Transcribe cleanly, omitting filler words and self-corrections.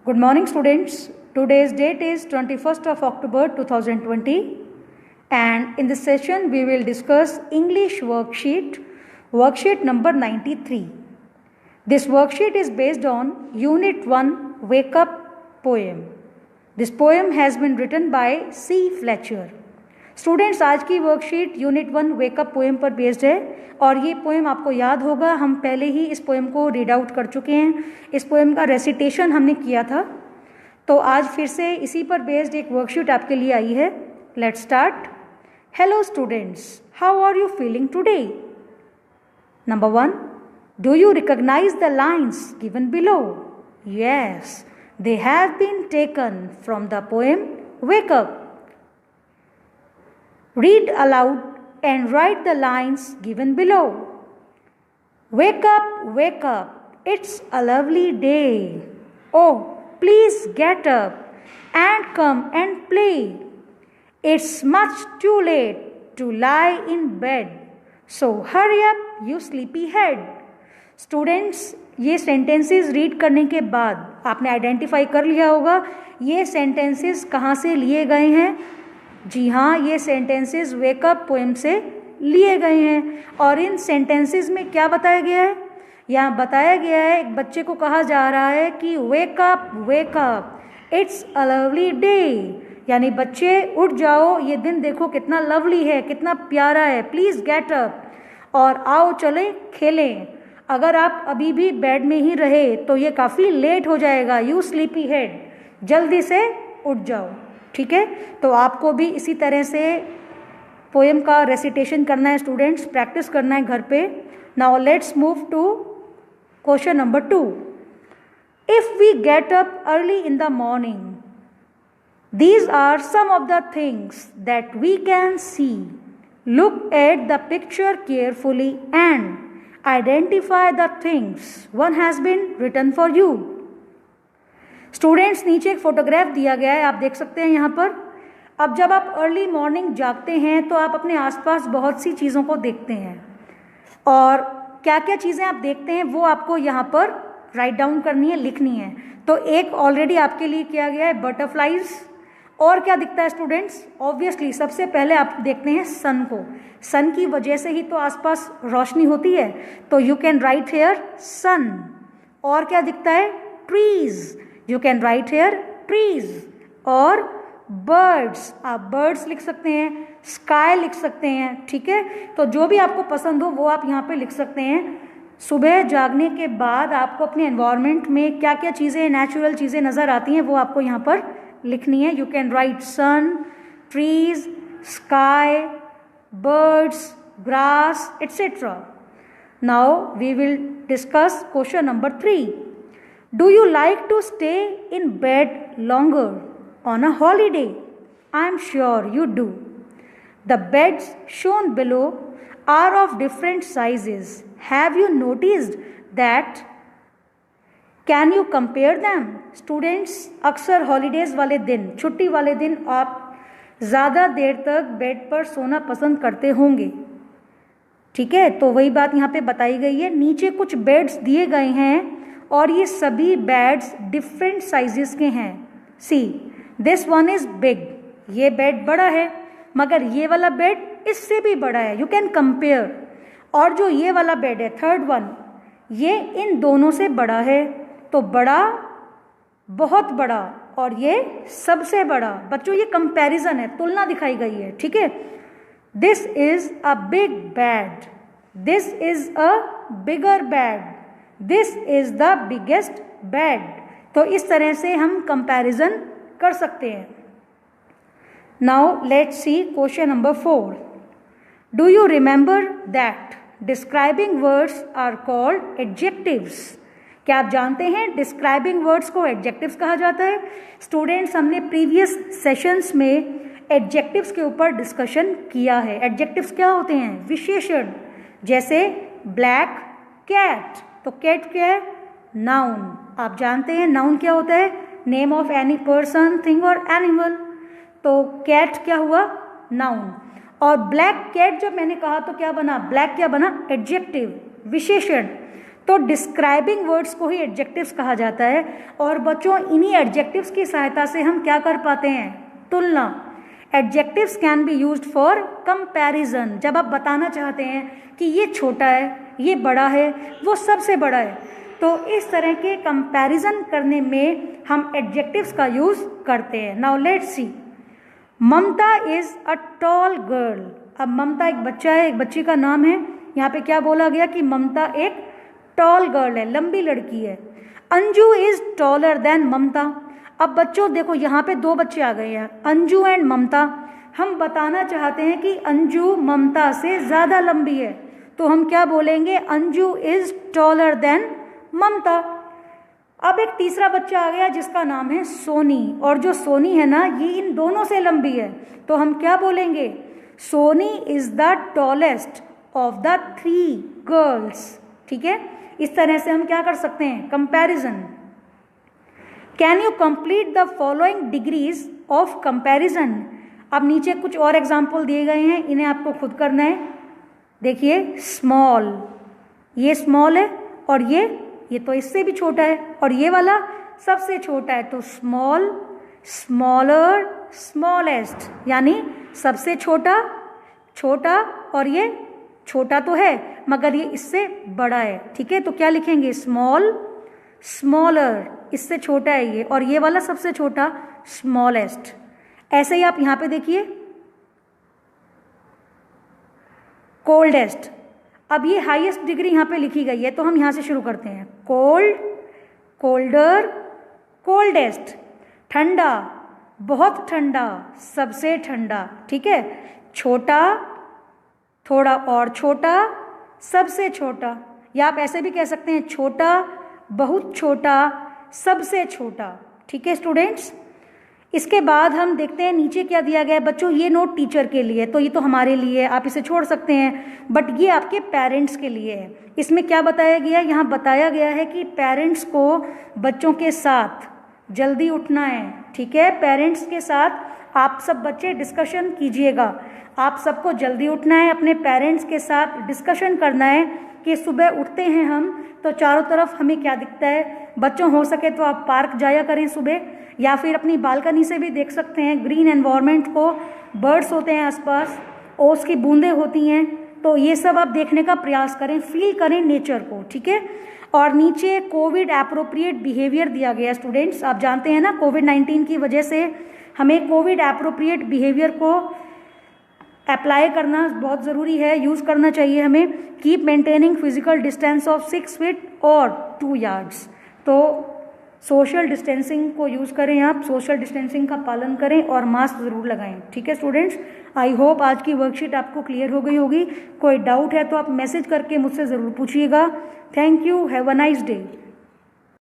Good morning, students. Today's date is 21st of October 2020, and in this session we will discuss English worksheet number 93. This worksheet is based on Unit 1 Wake Up poem. This poem has been written by C. Fletcher. Students, आज की worksheet unit 1 wake up poem पर based है और ये poem आपको याद होगा, हम पहले ही इस पोएम को रीड आउट कर चुके हैं। इस पोएम का रेसिटेशन हमने किया था, तो आज फिर से इसी पर बेस्ड एक वर्कशीट आपके लिए आई है। Let's start. Hello students, how are you feeling today? Number 1, do you recognise the lines given below? Yes, they have been taken from the poem Wake Up. Read aloud and write the lines given below. Wake up, it's a lovely day. Oh, please get up and come and play. It's much too late to lie in bed, so hurry up, you sleepy head. Students, ये sentences read करने के बाद आपने identify कर लिया होगा ये sentences कहाँ से लिए गए हैं। जी हाँ, ये सेंटेंसेस वेकअप पोएम से लिए गए हैं। और इन सेंटेंसेस में क्या बताया गया है? यहाँ बताया गया है, एक बच्चे को कहा जा रहा है कि wake up, it's a lovely day, यानी बच्चे उठ जाओ, ये दिन देखो कितना लवली है, कितना प्यारा है। प्लीज़ गेट अप, और आओ चले खेलें। अगर आप अभी भी बेड में ही रहे तो ये काफ़ी लेट हो जाएगा। यू स्लीपी हेड, जल्दी से उठ जाओ। ठीक है, तो आपको भी इसी तरह से पोएम का रेसिटेशन करना है स्टूडेंट्स, प्रैक्टिस करना है घर पे। Now let's move to question number 2। If we get up early in the morning, these are some of the things that we can see. Look at the picture carefully and identify the things one has been written for you. Students, नीचे एक photograph दिया गया है, आप देख सकते हैं यहाँ पर। अब जब आप अर्ली मॉर्निंग जागते हैं तो आप अपने आसपास बहुत सी चीज़ों को देखते हैं, और क्या क्या चीज़ें आप देखते हैं वो आपको यहाँ पर राइट डाउन करनी है, लिखनी है। तो एक ऑलरेडी आपके लिए किया गया है, बटरफ्लाइज। और क्या दिखता है स्टूडेंट्स? ऑब्वियसली सबसे पहले आप देखते हैं सन को। सन की वजह से ही तो आसपास रोशनी होती है, तो you can write here sun. और क्या दिखता है? Trees, you can write here trees. और बर्ड्स, आप बर्ड्स लिख सकते हैं, स्काई लिख सकते हैं। ठीक है, तो जो भी आपको पसंद हो वो आप यहाँ पे लिख सकते हैं। सुबह जागने के बाद आपको अपने एनवायरनमेंट में क्या क्या चीज़ें, नेचुरल चीज़ें नज़र आती हैं वो आपको यहाँ पर लिखनी है। You can write sun, trees, sky, birds, grass, etc. Now we will discuss question number 3. Do you like to stay in bed longer on a holiday? I am sure you do. The beds shown below are of different sizes. Have you noticed that? Can you compare them? Students, अक्सर holidays वाले दिन, छुट्टी वाले दिन आप ज़्यादा देर तक bed पर सोना पसंद करते होंगे। ठीक है, तो वही बात यहाँ पे बताई गई है। नीचे कुछ बेड्स दिए गए हैं और ये सभी बेड्स डिफरेंट साइजेस के हैं। सी, दिस वन इज़ बिग, ये बेड बड़ा है, मगर ये वाला बेड इससे भी बड़ा है। You can compare. और जो ये वाला बेड है, थर्ड वन, ये इन दोनों से बड़ा है। तो बड़ा, बहुत बड़ा, और ये सबसे बड़ा। बच्चों, ये कंपैरिजन है, तुलना दिखाई गई है। ठीक है, this is a big bed, this is a bigger bed, this is the biggest bed. तो इस तरह से हम कंपैरिजन कर सकते हैं। Now let's see question number 4। Do you remember that describing words are called adjectives? क्या आप जानते हैं डिस्क्राइबिंग वर्ड्स को एडजेक्टिव्स कहा जाता है? स्टूडेंट्स, हमने प्रीवियस सेशंस में एडजेक्टिव्स के ऊपर डिस्कशन किया है। एडजेक्टिव्स क्या होते हैं? विशेषण। जैसे ब्लैक कैट, तो कैट क्या है? नाउन। आप जानते हैं नाउन क्या होता है? Name of any person, thing और एनिमल। तो कैट क्या हुआ? नाउन। और ब्लैक कैट जब मैंने कहा तो क्या बना? ब्लैक क्या बना? एडजेक्टिव, विशेषण। तो डिस्क्राइबिंग वर्ड्स को ही एडजेक्टिव्स कहा जाता है। और बच्चों इन्हीं एडजेक्टिव्स की सहायता से हम क्या कर पाते हैं, तुलना। Adjectives can be used for comparison. जब आप बताना चाहते हैं कि ये छोटा है, ये बड़ा है, वो सबसे बड़ा है, तो इस तरह के कंपैरिजन करने में हम एडजेक्टिव्स का यूज करते हैं। Now let's see, Mamta is a tall girl. अब ममता एक बच्चा है, एक बच्ची का नाम है। यहाँ पे क्या बोला गया कि ममता एक टॉल गर्ल है, लंबी लड़की है। अंजू इज टॉलर देन ममता। अब बच्चों देखो यहाँ पे दो बच्चे आ गए हैं, अंजू एंड ममता। हम बताना चाहते हैं कि अंजू ममता से ज़्यादा लंबी है, तो हम क्या बोलेंगे, अंजू इज टॉलर देन ममता। अब एक तीसरा बच्चा आ गया जिसका नाम है सोनी, और जो सोनी है ना ये इन दोनों से लंबी है, तो हम क्या बोलेंगे, Soni is the tallest of the 3 girls. ठीक है, इस तरह से हम क्या कर सकते हैं, comparison. Can you complete the following degrees of comparison. अब नीचे कुछ और एग्जाम्पल दिए गए हैं, इन्हें आपको खुद करना है। देखिए, स्मॉल, ये स्मॉल है, और ये तो इससे भी छोटा है, और ये वाला सबसे छोटा है, तो स्मॉल, स्मॉलर, स्मॉलेस्ट, यानी सबसे छोटा, छोटा, और ये छोटा तो है मगर ये इससे बड़ा है। ठीक है, तो क्या लिखेंगे, स्मॉल, स्मॉलर, इससे छोटा है ये, और ये वाला सबसे छोटा, स्मॉलेस्ट। ऐसे ही आप यहां पे देखिए, कोल्डेस्ट। अब ये हाईएस्ट डिग्री यहां पे लिखी गई है, तो हम यहां से शुरू करते हैं, कोल्ड, कोल्डर, कोल्डेस्ट। ठंडा, बहुत ठंडा, सबसे ठंडा। ठीक है, छोटा, थोड़ा और छोटा, सबसे छोटा, या आप ऐसे भी कह सकते हैं, छोटा, बहुत छोटा, सबसे छोटा। ठीक है स्टूडेंट्स, इसके बाद हम देखते हैं नीचे क्या दिया गया है। बच्चों ये नोट टीचर के लिए, तो ये तो हमारे लिए, आप इसे छोड़ सकते हैं, बट ये आपके पेरेंट्स के लिए है। इसमें क्या बताया गया है, यहाँ बताया गया है कि पेरेंट्स को बच्चों के साथ जल्दी उठना है। ठीक है, पेरेंट्स के साथ आप सब बच्चे डिस्कशन कीजिएगा। आप सबको जल्दी उठना है, अपने पेरेंट्स के साथ डिस्कशन करना है कि सुबह उठते हैं हम तो चारों तरफ हमें क्या दिखता है। बच्चों हो सके तो आप पार्क जाया करें सुबह, या फिर अपनी बालकनी से भी देख सकते हैं ग्रीन एनवायरनमेंट को, बर्ड्स होते हैं आसपास, ओस की बूंदें होती हैं, तो ये सब आप देखने का प्रयास करें, फील करें नेचर को। ठीक है, और नीचे कोविड एप्रोप्रिएट बिहेवियर दिया गया स्टूडेंट्स। आप जानते हैं ना, कोविड-19 की वजह से हमें कोविड एप्रोप्रिएट बिहेवियर को अप्लाई करना बहुत ज़रूरी है, यूज़ करना चाहिए हमें। Keep maintaining physical distance of 6 feet और 2 यार्ड्स। तो सोशल डिस्टेंसिंग को यूज़ करें, आप सोशल डिस्टेंसिंग का पालन करें और मास्क ज़रूर लगाएं। ठीक है स्टूडेंट्स, आई होप आज की वर्कशीट आपको क्लियर हो गई होगी। कोई डाउट है तो आप मैसेज करके मुझसे ज़रूर पूछिएगा। Thank you, have a nice day.